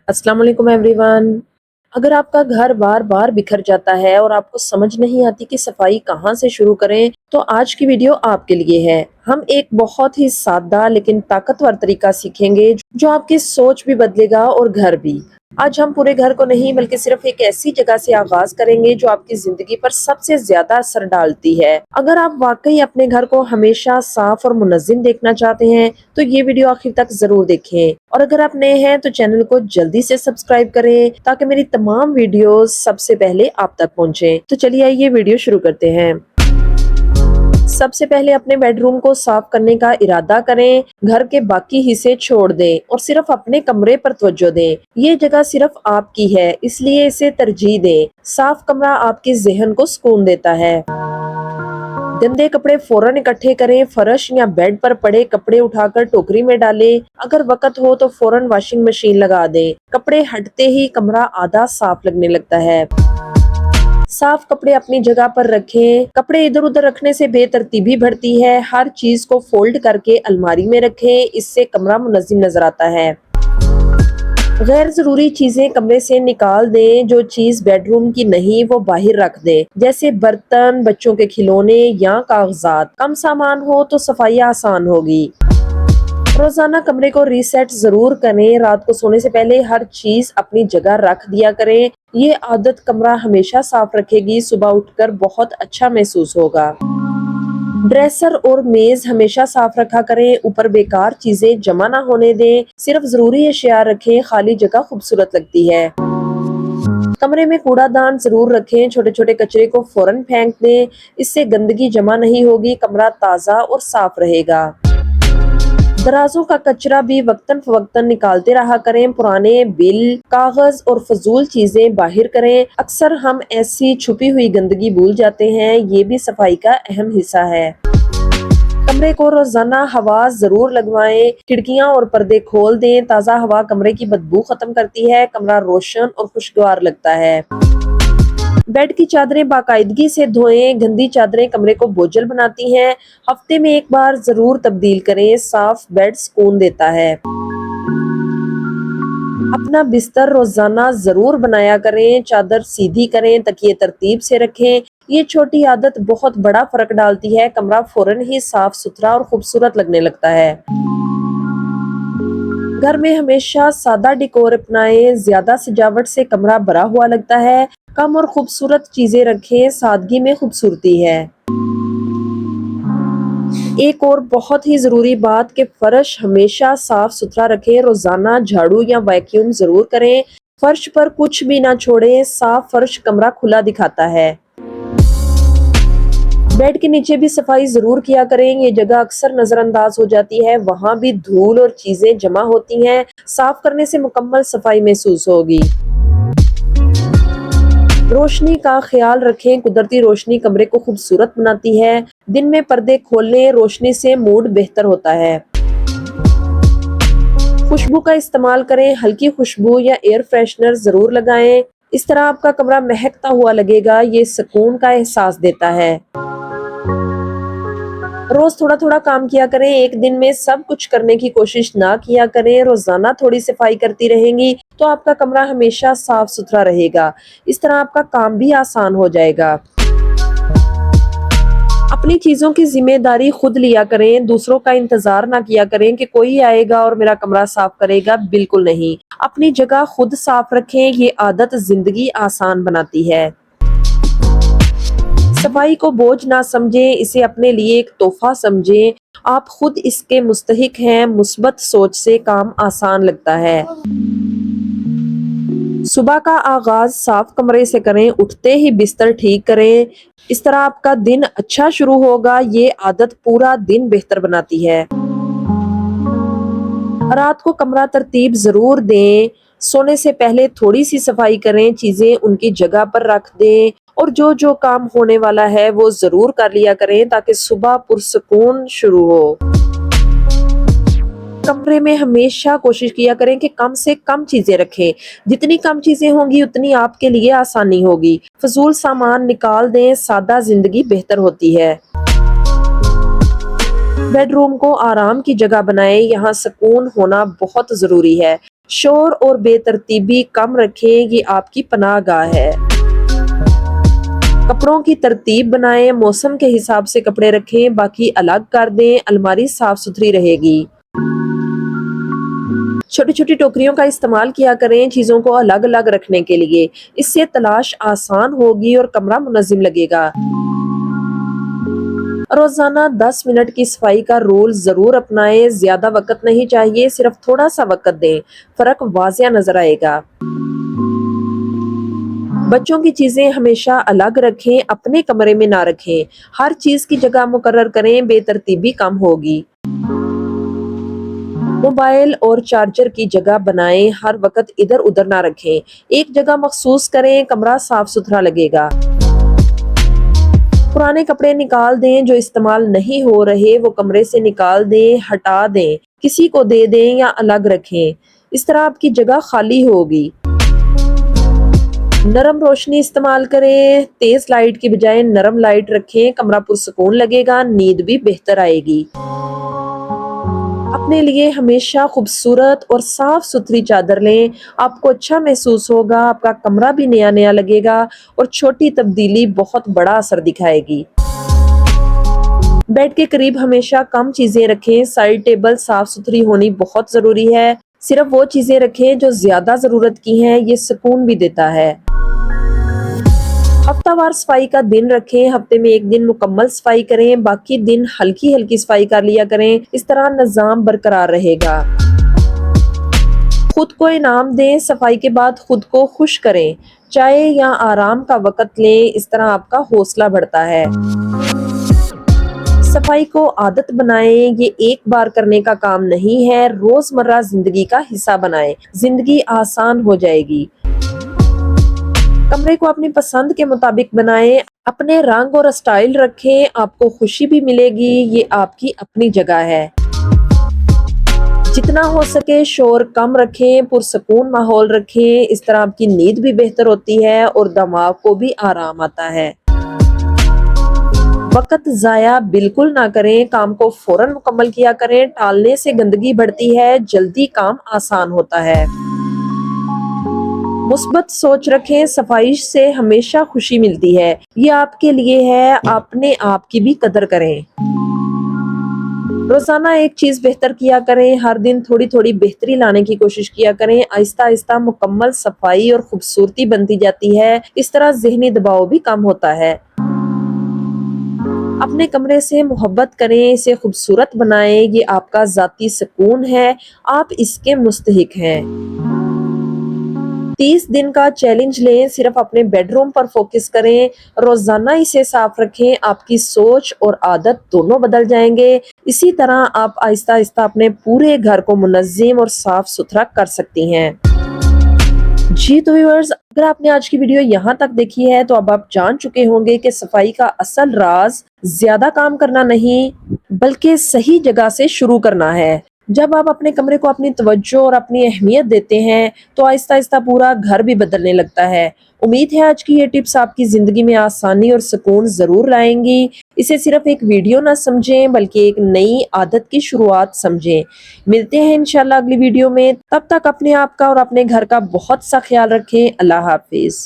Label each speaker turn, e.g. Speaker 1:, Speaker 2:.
Speaker 1: अस्सलाम वालेकुम एवरीवन। अगर आपका घर बार बार बिखर जाता है और आपको समझ नहीं आती कि सफाई कहाँ से शुरू करें, तो आज की वीडियो आपके लिए है। हम एक बहुत ही सादा लेकिन ताकतवर तरीका सीखेंगे जो आपकी सोच भी बदलेगा और घर भी। आज हम पूरे घर को नहीं बल्कि सिर्फ एक ऐसी जगह से आगाज करेंगे जो आपकी जिंदगी पर सबसे ज्यादा असर डालती है। अगर आप वाकई अपने घर को हमेशा साफ और मुनज्जिम देखना चाहते हैं तो ये वीडियो आखिर तक जरूर देखें, और अगर आप नए हैं तो चैनल को जल्दी से सब्सक्राइब करें ताकि मेरी तमाम वीडियोस सबसे पहले आप तक पहुंचे। तो चलिए आइए वीडियो शुरू करते हैं। सबसे पहले अपने बेडरूम को साफ करने का इरादा करें। घर के बाकी हिस्से छोड़ दें और सिर्फ अपने कमरे पर तवज्जो दें। ये जगह सिर्फ आपकी है, इसलिए इसे तरजीह दें। साफ कमरा आपके ज़हन को सुकून देता है। गंदे कपड़े फौरन इकट्ठे करें। फर्श या बेड पर पड़े कपड़े उठाकर टोकरी में डालें। अगर वक्त हो तो फौरन वॉशिंग मशीन लगा दें। कपड़े हटते ही कमरा आधा साफ लगने लगता है। साफ कपड़े अपनी जगह पर रखें। कपड़े इधर उधर रखने से बेतरतीबी बढ़ती है। हर चीज को फोल्ड करके अलमारी में रखें, इससे कमरा मुनज़्ज़म नजर आता है। गैर जरूरी चीजें कमरे से निकाल दें। जो चीज बेडरूम की नहीं वो बाहर रख दें, जैसे बर्तन, बच्चों के खिलौने या कागजात। कम सामान हो तो सफाई आसान होगी। रोजाना कमरे को रीसेट जरूर करें। रात को सोने से पहले हर चीज अपनी जगह रख दिया करें। ये आदत कमरा हमेशा साफ रखेगी। सुबह उठकर बहुत अच्छा महसूस होगा। ड्रेसर और मेज हमेशा साफ रखा करें। ऊपर बेकार चीजें जमा ना होने दें। सिर्फ जरूरी अशिया रखें, खाली जगह खूबसूरत लगती है। कमरे में कूड़ादान जरूर रखें। छोटे छोटे कचरे को फौरन फेंक दें, इससे गंदगी जमा नहीं होगी। कमरा ताज़ा और साफ रहेगा। दराजों का कचरा भी वक्तन फवक्तन निकालते रहा करें। पुराने बिल, कागज और फजूल चीजें बाहर करें। अक्सर हम ऐसी छुपी हुई गंदगी भूल जाते हैं, ये भी सफाई का अहम हिस्सा है। कमरे को रोजाना हवा जरूर लगवाएं। खिड़कियां और पर्दे खोल दें। ताज़ा हवा कमरे की बदबू खत्म करती है। कमरा रोशन और खुशगवार लगता है। बेड की चादरें बाकायदगी से धोएं। गंदी चादरें कमरे को बोझल बनाती हैं। हफ्ते में एक बार जरूर तब्दील करें। साफ बेड सुकून देता है। अपना बिस्तर रोजाना जरूर बनाया करें। चादर सीधी करें, तकिए तरतीब से रखें। ये छोटी आदत बहुत बड़ा फर्क डालती है। कमरा फौरन ही साफ सुथरा और खूबसूरत लगने लगता है। घर में हमेशा सादा डेकोर अपनाएं। ज्यादा सजावट से कमरा भरा हुआ लगता है। कम और खूबसूरत चीजें रखें, सादगी में खूबसूरती है। एक और बहुत ही जरूरी बात कि फर्श हमेशा साफ सुथरा रखें। रोजाना झाड़ू या वैक्यूम जरूर करें। फर्श पर कुछ भी ना छोड़ें। साफ फर्श कमरा खुला दिखाता है। बेड के नीचे भी सफाई जरूर किया करें। ये जगह अक्सर नजरअंदाज हो जाती है, वहां भी धूल और चीजें जमा होती हैं। साफ करने से मुकम्मल सफाई महसूस होगी। रोशनी का ख्याल रखें। कुदरती रोशनी कमरे को खूबसूरत बनाती है। दिन में पर्दे खोलने, रोशनी से मूड बेहतर होता है। खुशबू का इस्तेमाल करें। हल्की खुशबू या एयर फ्रेशनर जरूर लगाएं। इस तरह आपका कमरा महकता हुआ लगेगा। ये सुकून का एहसास देता है। रोज थोड़ा थोड़ा काम किया करें। एक दिन में सब कुछ करने की कोशिश ना किया करें। रोजाना थोड़ी सफाई करती रहेंगी तो आपका कमरा हमेशा साफ सुथरा रहेगा। इस तरह आपका काम भी आसान हो जाएगा। अपनी चीजों की जिम्मेदारी खुद लिया करें। दूसरों का इंतजार ना किया करें कि कोई आएगा और मेरा कमरा साफ करेगा। बिल्कुल नहीं, अपनी जगह खुद साफ रखें। ये आदत जिंदगी आसान बनाती है। सफाई को बोझ ना समझें, इसे अपने लिए एक तोहफा समझें। आप खुद इसके मुस्तहिक हैं। मुस्बत सोच से काम आसान लगता है। सुबह का आगाज साफ कमरे से करें। उठते ही बिस्तर ठीक करें। इस तरह आपका दिन अच्छा शुरू होगा। ये आदत पूरा दिन बेहतर बनाती है। रात को कमरा तरतीब जरूर दें। सोने से पहले थोड़ी सी सफाई करें। चीजें उनकी जगह पर रख दें और जो जो काम होने वाला है वो जरूर कर लिया करें ताकि सुबह पुरसुकून शुरू हो। कमरे में हमेशा कोशिश किया करें कि कम से कम चीजें रखें। जितनी कम चीजें होंगी उतनी आपके लिए आसानी होगी। फजूल सामान निकाल दें। सादा जिंदगी बेहतर होती है। बेडरूम को आराम की जगह बनाएं। यहाँ सुकून होना बहुत जरूरी है। شور اور بے ترتیبی کم رکھیں، یہ آپ کی پناہ گاہ ہے۔ کپڑوں کی ترتیب بنائیں، موسم کے حساب سے کپڑے رکھیں، باقی الگ کر دیں، الماری صاف ستھری رہے گی۔ چھوٹی چھوٹی ٹوکریوں کا استعمال کیا کریں چیزوں کو الگ الگ رکھنے کے لیے، اس سے تلاش آسان ہوگی اور کمرہ منظم لگے گا۔ روزانہ 10 منٹ کی صفائی کا رول ضرور اپنائیں، زیادہ وقت نہیں چاہیے، صرف تھوڑا سا وقت دیں، فرق واضح نظر آئے گا۔ بچوں کی چیزیں ہمیشہ الگ رکھیں، اپنے کمرے میں نہ رکھیں، ہر چیز کی جگہ مقرر کریں، بے ترتیبی کم ہوگی۔ موبائل اور چارجر کی جگہ بنائیں، ہر وقت ادھر ادھر نہ رکھیں، ایک جگہ مخصوص کریں، کمرہ صاف ستھرا لگے گا۔ پرانے کپڑے نکال دیں، جو استعمال نہیں ہو رہے وہ کمرے سے نکال دیں، ہٹا دیں، کسی کو دے دیں یا الگ رکھیں، اس طرح آپ کی جگہ خالی ہوگی۔ نرم روشنی استعمال کریں، تیز لائٹ کی بجائے نرم لائٹ رکھیں، کمرہ پرسکون لگے گا، نیند بھی بہتر آئے گی۔ اپنے لیے ہمیشہ خوبصورت اور صاف ستھری چادر لیں، آپ کو اچھا محسوس ہوگا، آپ کا کمرہ بھی نیا نیا لگے گا اور چھوٹی تبدیلی بہت بڑا اثر دکھائے گی۔ بیڈ کے قریب ہمیشہ کم چیزیں رکھیں، سائڈ ٹیبل صاف ستھری ہونی بہت ضروری ہے، صرف وہ چیزیں رکھیں جو زیادہ ضرورت کی ہیں، یہ سکون بھی دیتا ہے۔ ہفتہ وار صفائی کا دن رکھیں، ہفتے میں ایک دن مکمل صفائی کریں، باقی دن ہلکی ہلکی صفائی کر لیا کریں، اس طرح نظام برقرار رہے گا۔ خود کو انعام دیں، صفائی کے بعد خود کو خوش کریں، چائے یا آرام کا وقت لیں، اس طرح آپ کا حوصلہ بڑھتا ہے۔ صفائی کو عادت بنائیں، یہ ایک بار کرنے کا کام نہیں ہے، روزمرہ زندگی کا حصہ بنائیں، زندگی آسان ہو جائے گی۔ کمرے کو اپنی پسند کے مطابق بنائیں، اپنے رنگ اور اسٹائل رکھیں، آپ کو خوشی بھی ملے گی، یہ آپ کی اپنی جگہ ہے۔ جتنا ہو سکے شور کم رکھیں، پرسکون ماحول رکھیں، اس طرح آپ کی نیند بھی بہتر ہوتی ہے اور دماغ کو بھی آرام آتا ہے۔ وقت ضائع بالکل نہ کریں، کام کو فوراً مکمل کیا کریں، ٹالنے سے گندگی بڑھتی ہے، جلدی کام آسان ہوتا ہے۔ مثبت سوچ رکھیں، صفائی سے ہمیشہ خوشی ملتی ہے، یہ آپ کے لیے ہے، اپنے آپ کی بھی قدر کریں۔ روزانہ ایک چیز بہتر کیا کریں، ہر دن تھوڑی تھوڑی بہتری لانے کی کوشش کیا کریں، آہستہ آہستہ مکمل صفائی اور خوبصورتی بنتی جاتی ہے، اس طرح ذہنی دباؤ بھی کم ہوتا ہے۔ اپنے کمرے سے محبت کریں، اسے خوبصورت بنائیں، یہ آپ کا ذاتی سکون ہے، آپ اس کے مستحق ہیں۔ 30 دن کا چیلنج لیں، صرف اپنے بیڈ روم پر فوکس کریں، روزانہ اسے صاف رکھیں، آپ کی سوچ اور عادت دونوں بدل جائیں گے، اسی طرح آپ آہستہ آہستہ اپنے پورے گھر کو منظم اور صاف ستھرا کر سکتی ہیں۔ جی تو ویورز، اگر آپ نے آج کی ویڈیو یہاں تک دیکھی ہے تو اب آپ جان چکے ہوں گے کہ صفائی کا اصل راز زیادہ کام کرنا نہیں بلکہ صحیح جگہ سے شروع کرنا ہے۔ جب آپ اپنے کمرے کو اپنی توجہ اور اپنی اہمیت دیتے ہیں تو آہستہ آہستہ پورا گھر بھی بدلنے لگتا ہے۔ امید ہے آج کی یہ ٹپس آپ کی زندگی میں آسانی اور سکون ضرور لائیں گی۔ اسے صرف ایک ویڈیو نہ سمجھیں بلکہ ایک نئی عادت کی شروعات سمجھیں۔ ملتے ہیں انشاءاللہ اگلی ویڈیو میں، تب تک اپنے آپ کا اور اپنے گھر کا بہت سا خیال رکھیں۔ اللہ حافظ۔